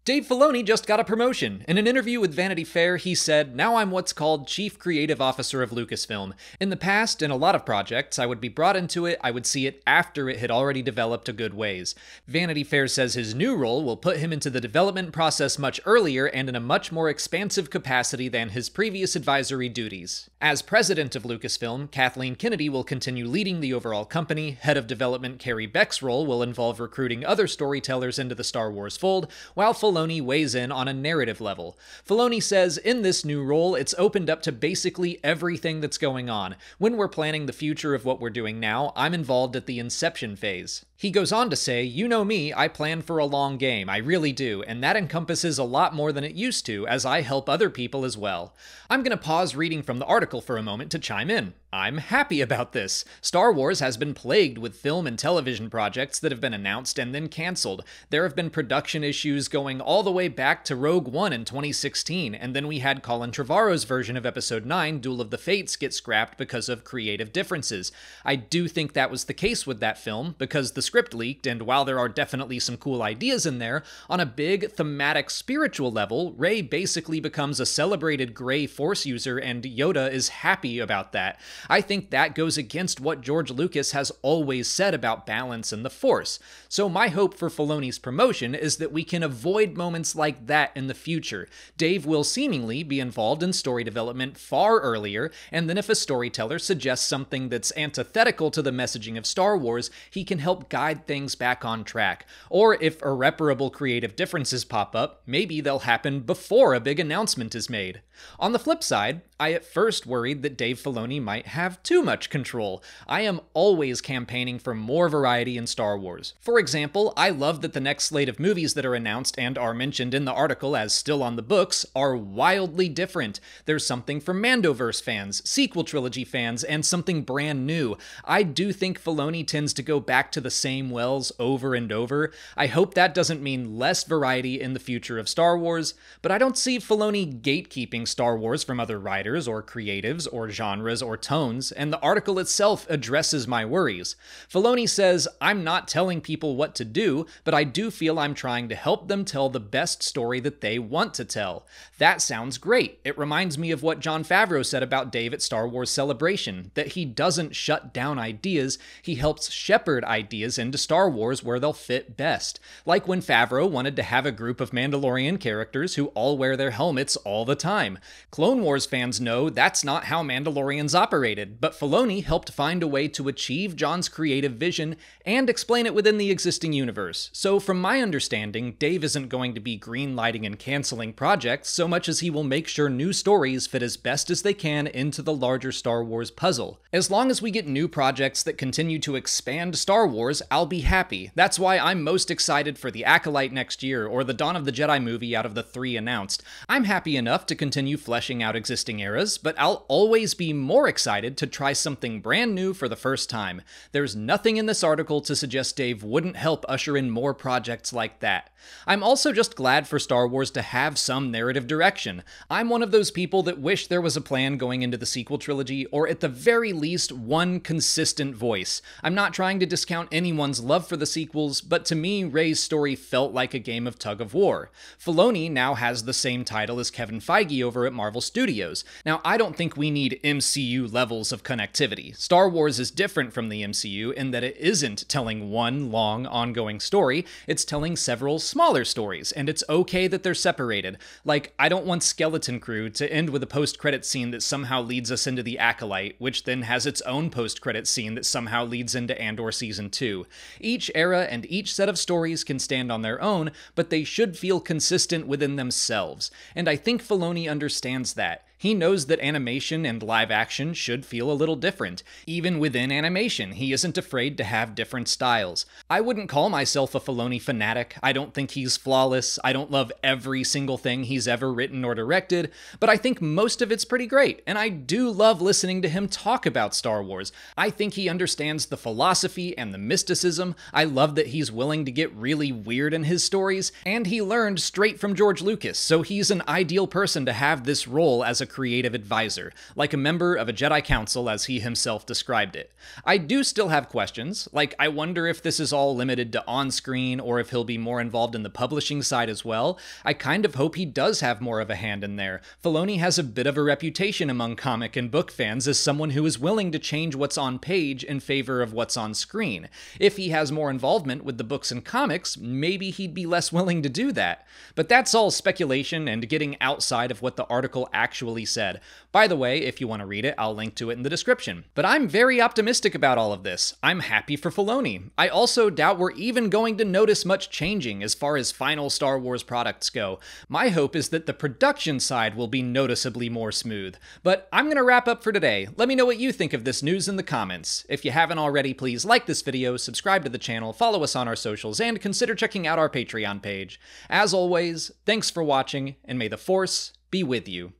Dave Filoni just got a promotion. In an interview with Vanity Fair, he said, "Now I'm what's called Chief Creative Officer of Lucasfilm. In the past, in a lot of projects, I would be brought into it, I would see it after it had already developed a good ways." Vanity Fair says his new role will put him into the development process much earlier and in a much more expansive capacity than his previous advisory duties. As president of Lucasfilm, Kathleen Kennedy will continue leading the overall company. Head of development Carrie Beck's role will involve recruiting other storytellers into the Star Wars fold, while Filoni weighs in on a narrative level. Filoni says, "In this new role, it's opened up to basically everything that's going on. When we're planning the future of what we're doing now, I'm involved at the inception phase." He goes on to say, "You know me, I plan for a long game, I really do, and that encompasses a lot more than it used to, as I help other people as well." I'm gonna pause reading from the article for a moment to chime in. I'm happy about this. Star Wars has been plagued with film and television projects that have been announced and then cancelled. There have been production issues going all the way back to Rogue One in 2016, and then we had Colin Trevorrow's version of Episode 9, Duel of the Fates, get scrapped because of creative differences. I do think that was the case with that film, because the script leaked, and while there are definitely some cool ideas in there, on a big, thematic, spiritual level, Rey basically becomes a celebrated Grey Force user, and Yoda is happy about that. I think that goes against what George Lucas has always said about balance and the Force. So my hope for Filoni's promotion is that we can avoid moments like that in the future. Dave will seemingly be involved in story development far earlier, and then if a storyteller suggests something that's antithetical to the messaging of Star Wars, he can help guide things back on track. Or if irreparable creative differences pop up, maybe they'll happen before a big announcement is made. On the flip side, I at first worried that Dave Filoni might have too much control. I am always campaigning for more variety in Star Wars. For example, I love that the next slate of movies that are announced and are mentioned in the article as still on the books are wildly different. There's something for Mandoverse fans, sequel trilogy fans, and something brand new. I do think Filoni tends to go back to the same wells over and over. I hope that doesn't mean less variety in the future of Star Wars, but I don't see Filoni gatekeeping Star Wars from other writers or creatives or genres or tones, and the article itself addresses my worries. Filoni says, "I'm not telling people what to do, but I do feel I'm trying to help them tell the best story that they want to tell." That sounds great. It reminds me of what Jon Favreau said about Dave at Star Wars Celebration, that he doesn't shut down ideas, he helps shepherd ideas into Star Wars where they'll fit best. Like when Favreau wanted to have a group of Mandalorian characters who all wear their helmets all the time. Clone Wars fans know that's not how Mandalorians operated, but Filoni helped find a way to achieve Jon's creative vision and explain it within the existing universe. So from my understanding, Dave isn't going to be greenlighting and canceling projects so much as he will make sure new stories fit as best as they can into the larger Star Wars puzzle. As long as we get new projects that continue to expand Star Wars, I'll be happy. That's why I'm most excited for The Acolyte next year, or the Dawn of the Jedi movie out of the 3 announced. I'm happy enough to continue fleshing out existing eras, but I'll always be more excited to try something brand new for the first time. There's nothing in this article to suggest Dave wouldn't help usher in more projects like that. I'm also just glad for Star Wars to have some narrative direction. I'm one of those people that wish there was a plan going into the sequel trilogy, or at the very least, one consistent voice. I'm not trying to discount anyone's love for the sequels, but to me, Rey's story felt like a game of tug of war. Filoni now has the same title as Kevin Feige over at Marvel Studios. Now, I don't think we need MCU levels of connectivity. Star Wars is different from the MCU in that it isn't telling one long, ongoing story, it's telling several smaller stories, and it's okay that they're separated. Like, I don't want Skeleton Crew to end with a post-credit scene that somehow leads us into The Acolyte, which then has its own post-credit scene that somehow leads into Andor Season 2. Each era and each set of stories can stand on their own, but they should feel consistent within themselves, and I think Filoni understands that. He knows that animation and live action should feel a little different. Even within animation, he isn't afraid to have different styles. I wouldn't call myself a Filoni fanatic. I don't think he's flawless. I don't love every single thing he's ever written or directed, but I think most of it's pretty great, and I do love listening to him talk about Star Wars. I think he understands the philosophy and the mysticism. I love that he's willing to get really weird in his stories, and he learned straight from George Lucas, so he's an ideal person to have this role as a creative advisor, like a member of a Jedi Council as he himself described it. I do still have questions, like I wonder if this is all limited to on-screen or if he'll be more involved in the publishing side as well. I kind of hope he does have more of a hand in there. Filoni has a bit of a reputation among comic and book fans as someone who is willing to change what's on page in favor of what's on screen. If he has more involvement with the books and comics, maybe he'd be less willing to do that. But that's all speculation and getting outside of what the article actually said. By the way, if you want to read it, I'll link to it in the description. But I'm very optimistic about all of this. I'm happy for Filoni. I also doubt we're even going to notice much changing as far as final Star Wars products go. My hope is that the production side will be noticeably more smooth. But I'm going to wrap up for today. Let me know what you think of this news in the comments. If you haven't already, please like this video, subscribe to the channel, follow us on our socials, and consider checking out our Patreon page. As always, thanks for watching, and may the Force be with you.